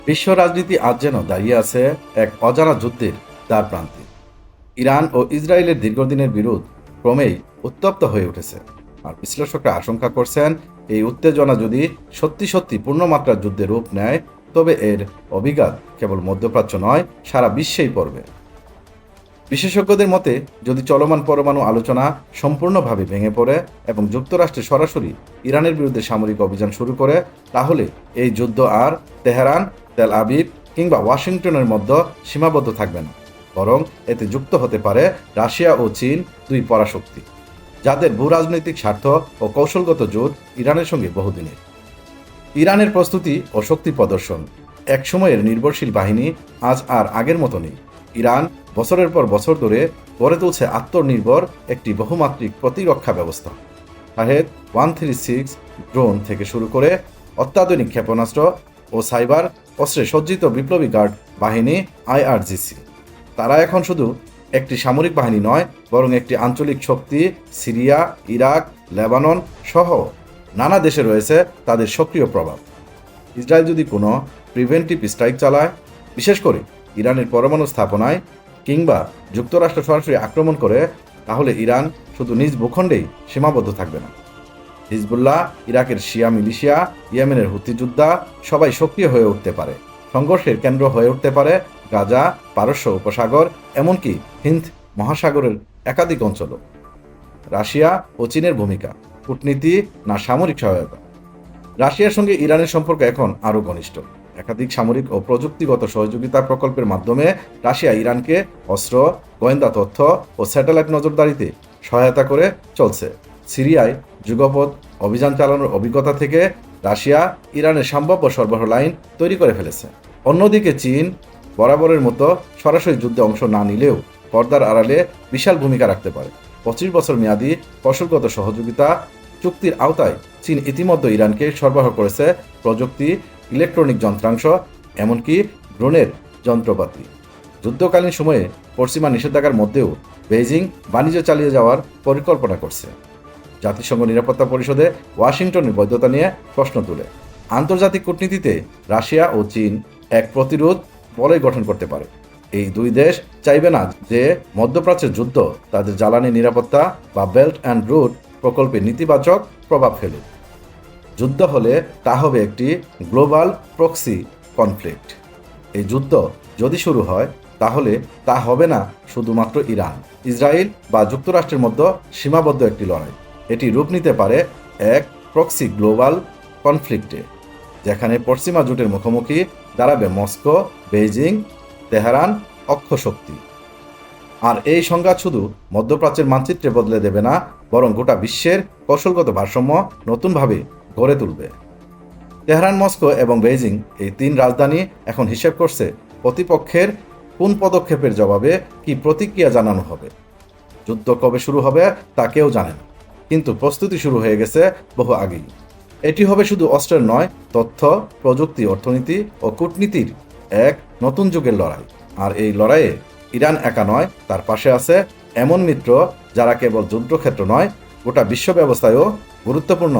বিশ্ব রাজনীতি আজ যেন দাঁড়িয়ে আছে এক অজানা যুদ্ধের দ্বার প্রান্তে। ইরান ও ইসরায়েলের দীর্ঘদিনের বিরোধ ক্রমেই উত্তপ্ত হয়ে উঠেছে। আর বিশ্লেষকরা আশঙ্কা করছেন, এই উত্তেজনা যদি সত্যি সত্যি পূর্ণমাত্রার যুদ্ধে রূপ নেয়, তবে এর অভিঘাত কেবল মধ্যপ্রাচ্য নয়, সারা বিশ্বেই পড়বে। বিশেষজ্ঞদের মতে, যদি চলমান পরমাণু আলোচনা সম্পূর্ণভাবে ভেঙে পড়ে এবং যুক্তরাষ্ট্রে সরাসরি ইরানের বিরুদ্ধে সামরিক অভিযান শুরু করে, তাহলে এই যুদ্ধ আর তেহরান, তেল আবিব কিংবা ওয়াশিংটনের মধ্যে সীমাবদ্ধ থাকবে না, বরং এতে যুক্ত হতে পারে রাশিয়া ও চীন, দুই পরাশক্তি, যাদের ভূরাজনৈতিক স্বার্থ ও কৌশলগত জোট ইরানের সঙ্গে বহুদিনের। ইরানের প্রস্তুতি ও শক্তি প্রদর্শন। এক সময়ের নির্ভরশীল বাহিনী আজ আর আগের মতো নেই। ইরান বছরের পর বছর ধরে গড়ে তুলছে আত্মনির্ভর একটি বহুমাত্রিক প্রতিরক্ষা ব্যবস্থা। শাহেদ 136 ড্রোন থেকে শুরু করে অত্যাধুনিক ক্ষেপণাস্ত্র ও সাইবার অস্ত্রে সজ্জিত বিপ্লবী গার্ড বাহিনী আইআরজিসি। তারা এখন শুধু একটি সামরিক বাহিনী নয়, বরং একটি আঞ্চলিক শক্তি। সিরিয়া, ইরাক, লেবানন সহ নানা দেশে রয়েছে তাদের সক্রিয় প্রভাব। ইসরায়েল যদি কোনো প্রিভেন্টিভ স্ট্রাইক চালায়, বিশেষ করে ইরানের পরমাণু স্থাপনায় কিংবা যুক্তরাষ্ট্র সরাসরি আক্রমণ করে, তাহলে ইরান শুধু নিজ ভূখণ্ডেই সীমাবদ্ধ থাকবে না। হিজবুল্লাহ, ইরাকের শিয়া মিলিশিয়া, ইয়েমেনের হুতি যোদ্ধা সবাই সক্রিয় হয়ে উঠতে পারে। সংঘর্ষের কেন্দ্র হয়ে উঠতে পারে গাজা, পারস্য উপসাগর, এমনকি হিন্দ মহাসাগরের একাধিক অঞ্চলও। রাশিয়া ও চীনের ভূমিকা, কূটনীতি না সামরিক সহায়তা। রাশিয়ার সঙ্গে ইরানের সম্পর্ক এখন আরও ঘনিষ্ঠ। একাধিক সামরিক ও প্রযুক্তিগত সহযোগিতা প্রকল্পের মাধ্যমে রাশিয়া ইরানকে অস্ত্র, গোয়েন্দা তথ্য ও স্যাটেলাইট নজরদারিতে সহায়তা করে চলছে। সিরিয়ায় যুগপৎ অভিযান চালানোর অভিজ্ঞতা থেকে রাশিয়া ইরানের সম্ভাব্য সরবরাহ লাইন তৈরি করে ফেলেছে। অন্যদিকে চীন বরাবরের মতো সরাসরি যুদ্ধে অংশ না নিলেও পর্দার আড়ালে বিশাল ভূমিকা রাখতে পারে। 25 বছর মেয়াদী কৌশলগত সহযোগিতা চুক্তির আওতায় চীন ইতিমধ্যে ইরানকে সরবরাহ করেছে প্রযুক্তি, ইলেকট্রনিক যন্ত্রাংশ, এমনকি ড্রোনের যন্ত্রপাতি। যুদ্ধকালীন সময়ে পশ্চিমা নিষেধাজ্ঞার মধ্যেও বেইজিং বাণিজ্য চালিয়ে যাওয়ার পরিকল্পনা করছে। জাতিসংঘ নিরাপত্তা পরিষদে ওয়াশিংটনের বৈধতা নিয়ে প্রশ্ন তুলে। আন্তর্জাতিক কূটনীতিতে রাশিয়া ও চীন এক প্রতিরোধ বলয় গঠন করতে পারে। এই দুই দেশ চাইবে না যে মধ্যপ্রাচ্যের যুদ্ধ তাদের জ্বালানি নিরাপত্তা বা বেল্ট অ্যান্ড রুট প্রকল্পে নেতিবাচক প্রভাব ফেলুক। যুদ্ধ হলে তা হবে একটি গ্লোবাল প্রক্সি কনফ্লিক্ট। এই যুদ্ধ যদি শুরু হয়, তাহলে তা হবে না শুধুমাত্র ইরান, ইসরায়েল বা যুক্তরাষ্ট্রের মধ্যে সীমাবদ্ধ একটি লড়াই। এটি রূপ নিতে পারে এক প্রক্সি গ্লোবাল কনফ্লিক্টে, যেখানে পশ্চিমা জোটের মুখোমুখি দাঁড়াবে মস্কো, বেইজিং, তেহরান অক্ষশক্তি। আর এই সংঘাত শুধু মধ্যপ্রাচ্যের মানচিত্রে বদলে দেবে না, বরং গোটা বিশ্বের কৌশলগত ভারসাম্য নতুনভাবে গড়ে তুলবে। তেহরান, মস্কো এবং বেইজিং, এই তিন রাজধানী এখন হিসেব করছে প্রতিপক্ষের কোন পদক্ষেপের জবাবে কি প্রতিক্রিয়া জানানো হবে। যুদ্ধ কবে শুরু হবে তা কেউ জানে না, কিন্তু প্রস্তুতি শুরু হয়ে গেছে বহু আগেই। এটি হবে শুধু অস্ত্রের নয়, তথ্য, প্রযুক্তি, অর্থনীতি ও কূটনীতির এক নতুন যুগের লড়াই। আর এই লড়াইয়ে ইরান একা নয়, তার পাশে আছে এমন মিত্র যারা কেবল যুদ্ধক্ষেত্র নয়, গোটা বিশ্ব ব্যবস্থায়ও গুরুত্বপূর্ণ